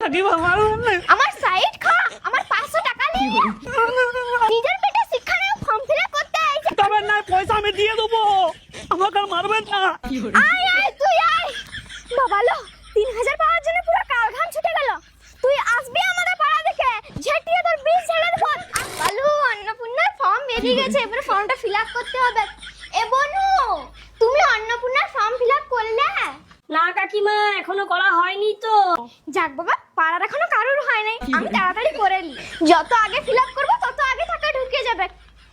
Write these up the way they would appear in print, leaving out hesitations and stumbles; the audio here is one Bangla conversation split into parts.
আমার সাইড খা, আমার 500 টাকা নিয়ে নিজের পেটে শিক্ষা নাও, ফর্ম ফিলআপ করতে আইছে। তবে না পয়সা আমি দিয়ে দেবো, আমাকে আর মারবেন না। আয় আয় তুই আয়। বাবালো 3000 পাওয়ার জন্য পুরো কালঘাম ছুটে গেল। তুই আসবি আমাদের পাড়া দেখে, ঝেটিয়ে তোর বিষ ছেড়ে দেব। বালু অন্নপূর্ণার ফর্ম বেরিয়ে গেছে, এবারে ফর্মটা ফিলআপ করতে হবে। এ বনু, তুমি অন্নপূর্ণার ফর্ম ফিলআপ করলে? না কাকিমা, এখনো করা হয়নি তো। যাক বাবা, পাড়ার এখনো কারোর হয় নাই, আমি তাড়াতাড়ি করে নি। যত আগে ফিলআপ করব তত আগে টাকা ঢুকে যাবে।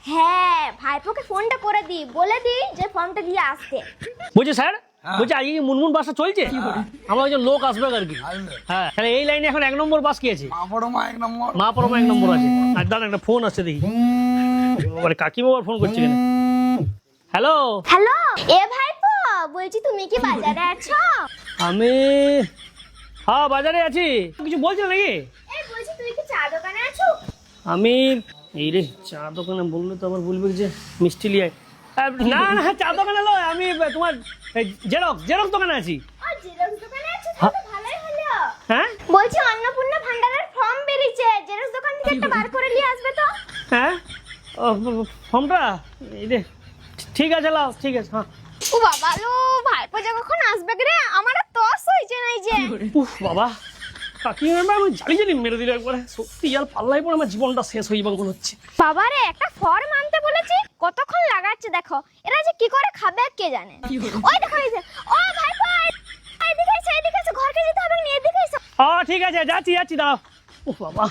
হ্যাঁ, ভাইপোকে ফোনটা করে দি, বলে দি যে ফর্মটা দিয়ে আসতে। বুঝছি স্যার, বলছি আজকে কি মুনমুন বাসটা চলছে? আমার একজন লোক আসবে আর কি। হ্যাঁ, তাহলে এই লাইনে এখন 1 নম্বর বাস কি আছে? মাপরমা 1 নম্বর। মাপরমা 1 নম্বর আছে। আর দাঁড়ান, একটা ফোন আসছে দেখি। মানে কাকিমা আবার ফোন করছে কেন? হ্যালো হ্যালো, এ ভাইপো, বলছি তুমি কি বাজারে আছো? আমি হ্যাঁ বাজারে আছি। কিছু বলছেন নাকি? এই বলছি তুই কি চা দোকানে আছো? আমি এই রে চা দোকানে বললে তো আবার বলবে যে মিষ্টি লিয়ায়। না না, চা দোকানে নয়, আমি তোমার জেরক্স দোকানে আছি। ও জেরক্স দোকানে আছো, তাহলে তো ভালোই হলো। হ্যাঁ বলছি অন্নপূর্ণা ভান্ডারের ফর্ম বেরিয়েছে, জেরক্স দোকান থেকে একটা বার করে নিয়ে আসবে তো। হ্যাঁ, ফর্মটা এই রে, ঠিক আছে লাও, ঠিক আছে। হ্যাঁ ও বাবা লো, ভাইপো যে কখন আসবে রে, আমার আর তস হইছে নাই যে। উফ বাবা, কাকিমা আমি জানি মেরে দিল একবারে। সত্যি আর পাল্লাই পরে আমার জীবনটা শেষ হয়ে যাবে মনে হচ্ছে। বাবারে, একটা ফর্ম আনতে বলেছি, কতক্ষণ লাগাচ্ছে দেখো। এরা যে কি করে খাবে কে জানে। ওই দেখো এই যে, ও ভাইপো এদিকে এসো, ঘরকে যেতে হবে, নিয়ে এদিকে এসো। হ্যাঁ ঠিক আছে, যাচ্ছি দাও। উফ বাবা,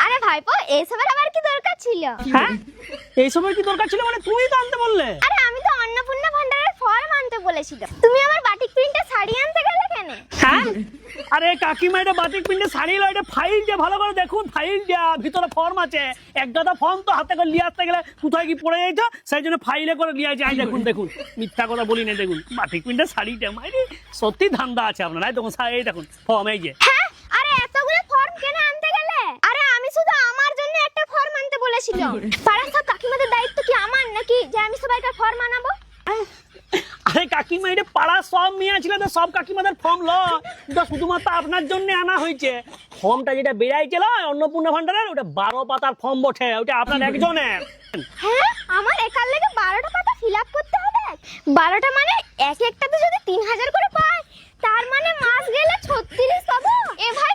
আরে ভাইপো, এইসবের আবার কি দরকার ছিল? হ্যাঁ এই সময় কি দরকার ছিল? মানে তুমি তো আনতে বললে। আরে আমি তো অন্নপূর্ণা ভান্ডারের ফর্ম আনতে বলেছিলাম, তুমি আমার বাটিক প্রিন্টের শাড়ি আনতে গেলে কেন? হ্যাঁ, আরে কাকিমা এটা বাটিক প্রিন্টে শাড়ি লয়, এটা ফাইল দিয়ে ভালো করে দেখুন, ফাইল দেয়া ভিতরে ফর্ম আছে। এক গাদা ফর্ম তো হাতে করে নিয়ে আসতে গেলে কোথায় কি পড়ে যাইতো, সেই জন্য ফাইলে করে নিয়ে আসছে। দেখুন মিথ্যা কথা বলি না, দেখুন বাটিক প্রিন্টের শাড়িটা মানে সত্যি ধান্দা আছে আপনার। এই দেখুন এই দেখুন ফর্ম, এই যে। হ্যাঁ, আরে এতগুলো ফর্ম কেন আনতে গেলে? আরে আমি শুধু আমার জন্য একটা ফর্ম আনতে বলেছিলাম। পাড়ার সব কাকিমাদের দায়িত্ব কি আমার নাকি যে আমি সবাইকার ফর্ম আনাবো? আরে কাকিমা, এটা পাড়ার সব মেয়ে ছিল তো, সব কাকিমাদের ফর্ম লয়, এটা শুধুমাত্র আপনার জন্য আনা হয়েছে। ফর্মটা যেটা বেরাইছিল অন্নপূর্ণা ভান্ডারের, ওটা 12 পাতার ফর্ম বটে, ওটা আপনার একজনের। হ্যাঁ, আমার একার লেগে 12টা পাতা ফিল আপ করতে হবে। 12টা মানে এক একটাতে যদি 3000 করে পায়, তার মানে মাস গেলে 36 পাবো। এ ভাই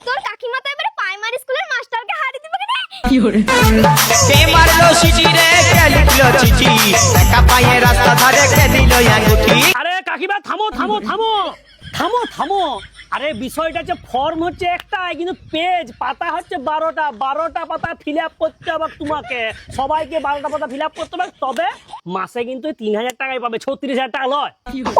তোর কাকিমা তো এবারে প্রাইমারি স্কুলের মাস্টারকে হারিয়ে দিবে কেন? কি করে কে মারলো সিটি রে, কে লিখলো চিঠি, একা পায়ে রাস্তা ধারে কে দিল আঙ্গুঠি। আরে কাকিমা থামো। আরে বিষয়টা হচ্ছে ফর্ম হচ্ছে একটা, কিন্তু পেজ পাতা হচ্ছে 12টা পাতা ফিল আপ করতে হবে তোমাকে। সবাইকে 12টা পাতা ফিল আপ করতে হবে, তবে মাসে কিন্তু 3000 টাকাই পাবে, 36,000 টাকা লয়।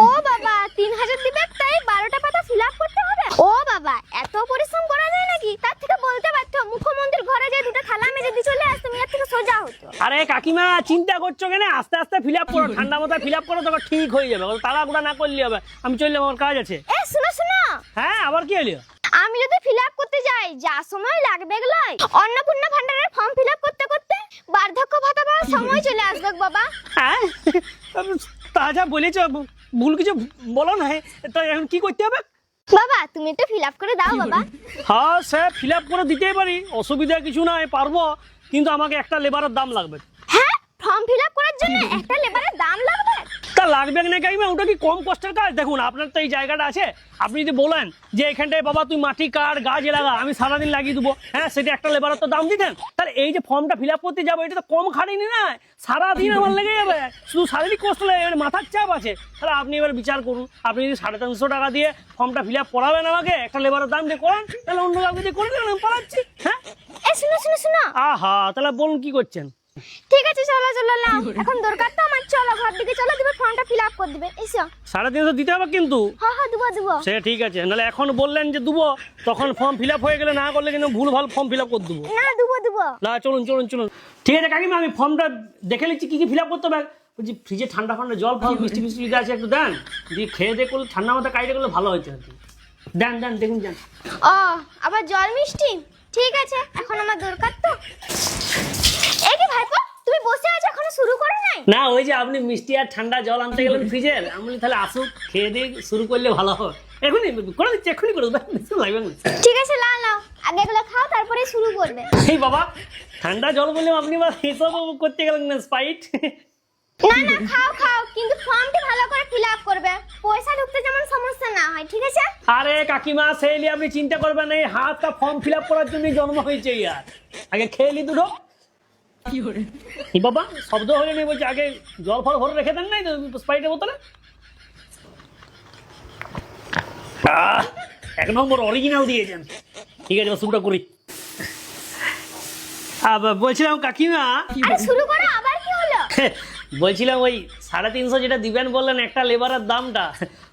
ও বাবা, 3000 দিবে তাই 12টা পাতা ফিল আপ করতে হবে? ও বাবা, এত পরিশ্রম করা যায় নাকি? তার থেকে বলতে পারতো মুখ্যমন্ত্রীর ঘরে যে দুটো থালা মেজে দিয়ে চলে আসতো, মেয়ের থেকে সোজা হতো। আরে কাকিমা চিন্তা করছো কেন? আস্তে আস্তে ফিল আপ করো, ঠান্ডা মাথায় ফিল আপ করো, তখন ঠিক হয়ে যাবে। তাড়াহুড়া না করলে হবে। আমি চললাম, আমার কাজ আছে। এ শোনো, হ্যাঁ, আবার কি হলো? আমি যদি ফিল আপ করতে যাই, যা সময় লাগবে গলাই, অন্নপূর্ণা ভান্ডারের ফর্ম ফিল আপ করতে বার্ধক্য ভাতা পাওয়ার সময় চলে আসবে বাবা। হ্যাঁ, তাজা বলেছ, ভুল কিছু বলো না। তো এখন কি করতে হবে? বাবা তুমি একটু ফিল আপ করে দাও বাবা। হ্যাঁ, সে ফিল আপ করে দিতেই পারি, অসুবিধা কিছু নাই, পারবো। কিন্তু আমাকে একটা লেবারের দাম লাগবে। হ্যাঁ, ফর্ম ফিল আপ করার জন্য একটা লেবারের দাম লাগবে? তা লাগবে না কাকিমা, ওটা কি কম কষ্টের কাজ? দেখুন আপনার তো এই জায়গাটা আছে, আপনি যদি বলেন যে এখানটায় বাবা তুই মাটি কাট, গাছ লাগা, আমি সারাদিন লাগিয়ে দেবো, হ্যাঁ সেটা একটা লেবারের তো দাম দিতেন। তাহলে এই যে ফর্মটা ফিল আপ করতে যাবো, এটা তো কম খাটিনি না, সারাদিন আমার লেগে যাবে, শুধু শারীরিক কষ্ট লাগে, এবার মাথার চাপ আছে। তাহলে আপনি এবার বিচার করুন, আপনি যদি 350 টাকা দিয়ে ফর্মটা ফিল আপ করাবেন আমাকে, একটা লেবারের দাম দিয়ে করেন, তাহলে অন্য কাউকে দিয়ে করে দেবেন, আমি পালাচ্ছি। হ্যাঁ, এ শুনো। আহা, তাহলে বলুন কি করছেন? ঠিক আছে, চলো নাও, এখন দরকার তো আমার। চলো ঘর দিকে চলো, দিবে ফর্মটা ফিল আপ করে দিবে। এসো। 350 দিতে হবে কিন্তু। হ্যাঁ দেবো। সে ঠিক আছে, নাহলে এখন বললেন যে দেবো, তখন ফর্ম ফিল আপ হয়ে গেলে না করলে কিন্তু ভুল ভাল ফর্ম ফিল আপ করে দেবো। না দেবো। না, চলুন। ঠিক আছে কাকিমা, আমি ফর্মটা দেখে নিচ্ছি কি ফিল আপ করতে হবে। বলছি ফ্রিজে ঠান্ডা জল ফল মিষ্টি যদি আছে একটু দেন, দিয়ে খেয়ে দিয়ে করলে ঠান্ডা মাথা কাইটে করলে ভালো হয়েছে আর কি। দেন দেখুন যান। ও আবার জল মিষ্টি, ঠিক আছে, এখন আমার দরকার তো। এই কি ভাইপো, তুমি বসে আছো, এখনো শুরু করো নাই? না, ওই যে আপনি মিষ্টি আর ঠান্ডা জল আনতে গেলেন ফ্রিজের, আমি বলি তাহলে আসুক, খেয়ে দিয়ে শুরু করলে ভালো হয়। এখনই করে দিচ্ছি, এখনই করে দেবো, বেশি লাগবে না। ঠিক আছে লাও লাও, আগে এগুলো খাও তারপরে শুরু করবে। এই বাবা ঠান্ডা জল বললাম আপনি বা এসব করতে গেলেন না, স্পাইট। না না খাও খাও, কিন্তু ফর্মটি ভালো করে ফিল আপ করবে, পয়সা ঢুকতে যেমন সমস্যা না হয়, ঠিক আছে? আরে কাকিমা সেই নিয়ে আপনি চিন্তা করবেন না, এই হাতটা ফর্ম ফিল আপ করার জন্যই জন্ম হয়েছে ইয়ার। আগে খেয়ে নি দুটো। এই বাবা শব্দ হয়ে নেই বলছে, আগে জল ফল ভরে রেখে দেন নাই তো স্প্রাইটের বোতলে। এক নম্বর অরিজিনাল দিয়েছেন। ঠিক আছে শুরুটা করি। বলছিলাম কাকিমা, আরে শুরু করো, আবার কি হলো? বলছিলাম ওই 350 যেটা দিবেন বললেন একটা লেবারের দামটা,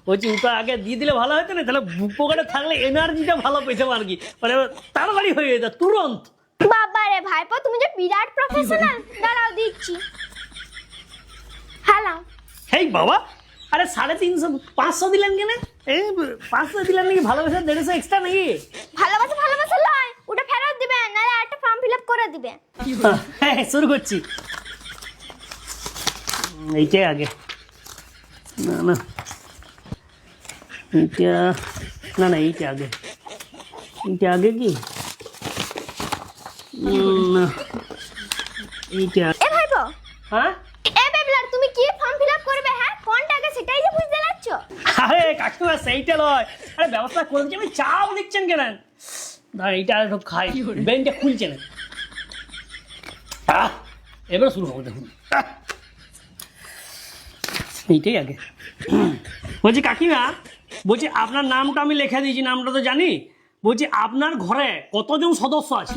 বলছি ওটা আগে দিয়ে দিলে ভালো হতো না, তাহলে পকেটে থাকলে এনার্জিটা ভালো পেতাম আর কি, মানে তাড়াতাড়ি হয়ে যেত তুরন্ত। বাবা রে ভাইপো, তুমি যে বিরাট প্রফেশনাল। দাঁড়াও দিচ্ছি। হ্যালো, হেই বাবা, আরে 350 500 দিলেন কেন? এই 500 দিলেন নাকি, ভালোবাসা 150 এক্সট্রা নাকি? ভালোবাসা ভালোবাসা লয়, ওটা ফেরত দিবেন, নাহলে একটা ফর্ম ফিল আপ করে দিবে। হ্যাঁ শুরু করছি। এইটাই আগে, না না এইটা, না না এইটা আগে, এইটা আগে কি না এইটা। এ ভাইপো, হ্যাঁ এ বেবলার, তুমি কি ফর্ম ফিল আপ করবে? হ্যাঁ কোনটা আগে সেটাই যে বুঝতে লাগছো। আরে কাকিমা সেইটা নয়, আরে ব্যবস্থা করে দিচ্ছি আমি, চাপ দিচ্ছেন কেন? না এইটা একটু খাই, বেনটা খুলছে না। এবার শুরু হবে দেখুন। এইটাই আগে। বলছি কাকিমা, বলছি আপনার নামটা আমি লিখে দিয়েছি, নামটা তো জানি, বলছি আপনার ঘরে কতজন সদস্য আছে?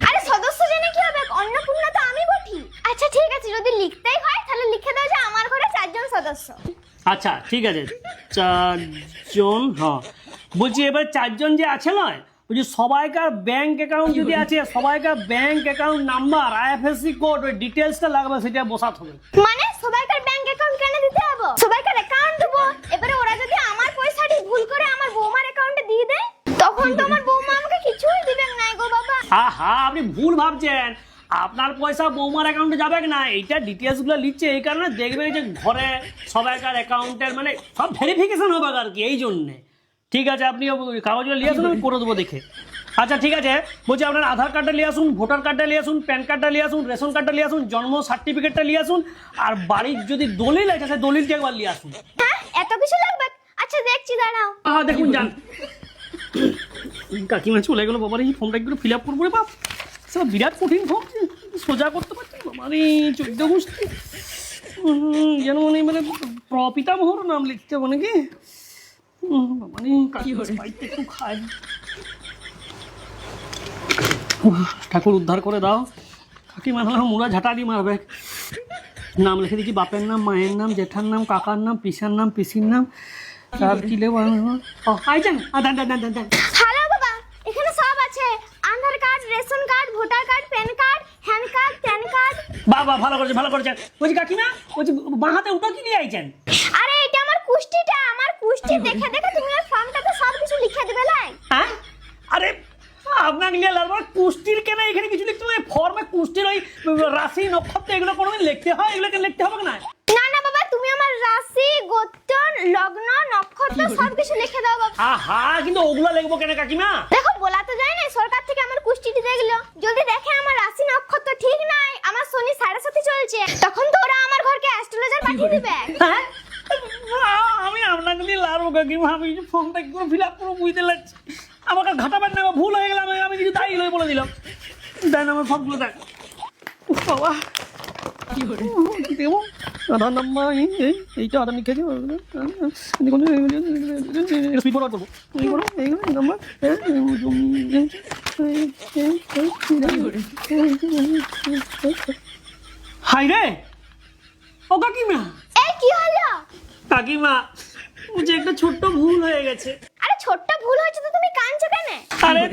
আরে সদস্য জেনে কি হবে, অন্নপূর্ণা তো আমি বটি। আচ্ছা ঠিক আছে, যদি লিখতেই হয় তাহলে লিখে দাও যে আমার ঘরে 4 জন সদস্য। আচ্ছা ঠিক আছে 4 জন। হ্যাঁ বলছি এবার 4 জন যে আছে নয়, বলছি সবাইকার ব্যাংক অ্যাকাউন্ট যদি আছে, সবাইকার bank account number, IFSC code, ওই ডিটেলসটা লাগবে, সেটা বসাতে হবে। মানে সবাইকার ব্যাংক অ্যাকাউন্ট কেন দিতে হবে? সবাইকার অ্যাকাউন্ট দেবো, এবারে ওরা যদি আমার পয়সাটি ভুল করে আমার বৌমার অ্যাকাউন্টে দিয়ে দেয়, তখন তো আমার বৌমা আমাকে কিছুই দিবেন না গো বাবা। আহা আপনি ভুল ভাবছেন, আপনার পয়সা বৌমার অ্যাকাউন্টে যাবে না, এইটা ডিটেলসগুলো লিখছে এই কারণে, দেখবেন যে ঘরে সবাইকার অ্যাকাউন্টের মানে সব ভেরিফিকেশন হবে আর কি, এই জন্যে। ঠিক আছে আপনি কাগজগুলো নিয়ে আসুন, আমি করে দেবো দেখে। আচ্ছা ঠিক আছে, বলছি আপনার আধার কার্ডটা নিয়ে আসুন, ভোটার কার্ডটা নিয়ে আসুন, প্যান কার্ডটা নিয়ে আসুন, রেশন কার্ডটা নিয়ে আসুন, জন্ম সার্টিফিকেটটা নিয়ে আসুন, আর বাড়ির যদি দলিল আছে সেই দলিলটা একবার নিয়ে আসুন। হ্যাঁ এত কিছু লাগবে? আচ্ছা দেখছি, দাঁড়াও। দেখুন যান। কাকিমা চলে গেলো, বাবার এই ফর্মটা একটু ফিল আপ করবো রে বাপ, সব বিরাট কঠিন ফর্ম, সোজা করতে পারছি বাবার এই 14 গোষ্ঠী, যেন মানে মানে প্রপিতামহর নাম লিখতে মানে কি মানে একটু খাই। ঠাকুর উদ্ধার করে দাও, কাকিমা হলে মুড়া ঝাঁটা দিয়ে মারবে। নাম লিখে দিচ্ছি, বাপের নাম, মায়ের নাম, জেঠার নাম, কাকার নাম, পিসার নাম, পিসির নাম, আর কি লেবো আইছেন। হ্যালো বাবা, এখানে সব আছে, Aadhaar card, ration card, voter card, PAN card, hand card, PAN card. বাবা ভালো করেছে ভালো করেছে। বলছি কাকিমা, বলছি বাঁ হাতে উঠো কি নিয়ে আইছেন? আরে এটা আমার কুষ্টিটা, আমার কুষ্টি দেখে দেখে তুমি আর ফর্মটাতে সব কিছু লিখে দেবে লাই। হ্যাঁ আরে আপনাকে নিয়ে লাগবে কুষ্টির কেন, এখানে কিছু লিখতে হবে? ফর্মে কুষ্টির ওই রাশি নক্ষত্র এগুলো কোনোদিন লিখতে হয়? এগুলোকে লিখতে হবে না? না না বাবা, তুমি আমার রাশি, গোত্র, লগ্ন, নক্ষত্র সব কিছু লিখে দাও বাবা। আহা কিন্তু ওগুলো লিখবো কেন কাকিমা? দেখো বলা তো যায় না, সরকার থেকে আমার কুষ্টিটি দেখলো, যদি দেখে আমার রাশি নক্ষত্র ঠিক নাই, আমার শনি 7.5 চলছে, তখন তো ওরা আমার ঘরকে অ্যাস্ট্রোলজার পাঠিয়ে দিবে। হ্যাঁ আমি আপনাকে নিয়ে লাগবো কাকিমা, আমি ফর্মটা একটু ফিল আপ করে বুঝতে লাগছি, আমাকে ঘাটাবেন না, ভুল হয়ে গেলাম, আমি কিছু তাই বলে দিলাম। দেন আমার সবগুলো দেখ বাবা, কি করে দেবো? আধার নাম্বার এইটা আধার লিখেছি, স্পিড ফরওয়ার্ড করবো, নাম্বার হাই রে। ও কাকিমা, এই কি হলো? কাকিমা বুঝে একটা ছোট্ট ভুল হয়ে গেছে। আরে ছোট্ট ভুল হয়েছে তো তুমি কাঁদছো কেন? আরে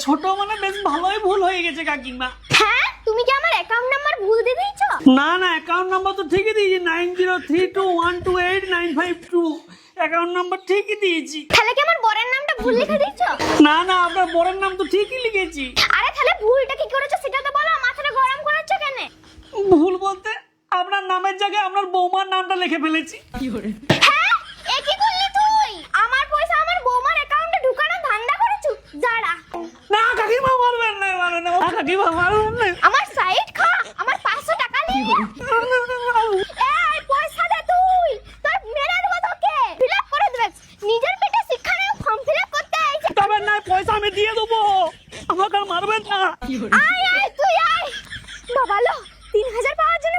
ছোট মানে বেশ ভালোই ভুল হয়ে গেছে কাকিমা। হ্যাঁ তুমি কি আমার অ্যাকাউন্ট নাম্বার ভুল দিয়ে দিয়েছো? না না অ্যাকাউন্ট নাম্বার তো ঠিকই দিয়েছি, 9032128582 অ্যাকাউন্ট নাম্বার ঠিকই দিয়েছি। তাহলে কি আমার বরের নামটা ভুল লিখে দিয়েছো? না না আপনার বরের নাম তো ঠিকই লিখেছি। আরে তাহলে ভুলটা কি করেছো সেটা তো বলো, মাথাটা গরম করেছো কেন? ভুল বলতে আপনার নামের জায়গায় আপনার বৌমার নামটা লিখে ফেলেছি। হ্যাঁ এ কি করলি তুই? আমার পয়সা আমার বৌমা কাকিমা মারবেন না। আমার সাইড খা, আমার 500 টাকা নিয়ে এই পয়সা দে তুই, তোর মেরে দেবো তোকে, ফিল আপ করে দেবে। নিজের পেটে শিক্ষা নেই, ফর্ম ফিল আপ করতে আইছে। তবে না, পয়সা আমি দিয়ে দেবো, আমাকে আর মারবেন না। আয় আয় তুই আয়। বাবা লো, 3000 পাওয়ার জন্য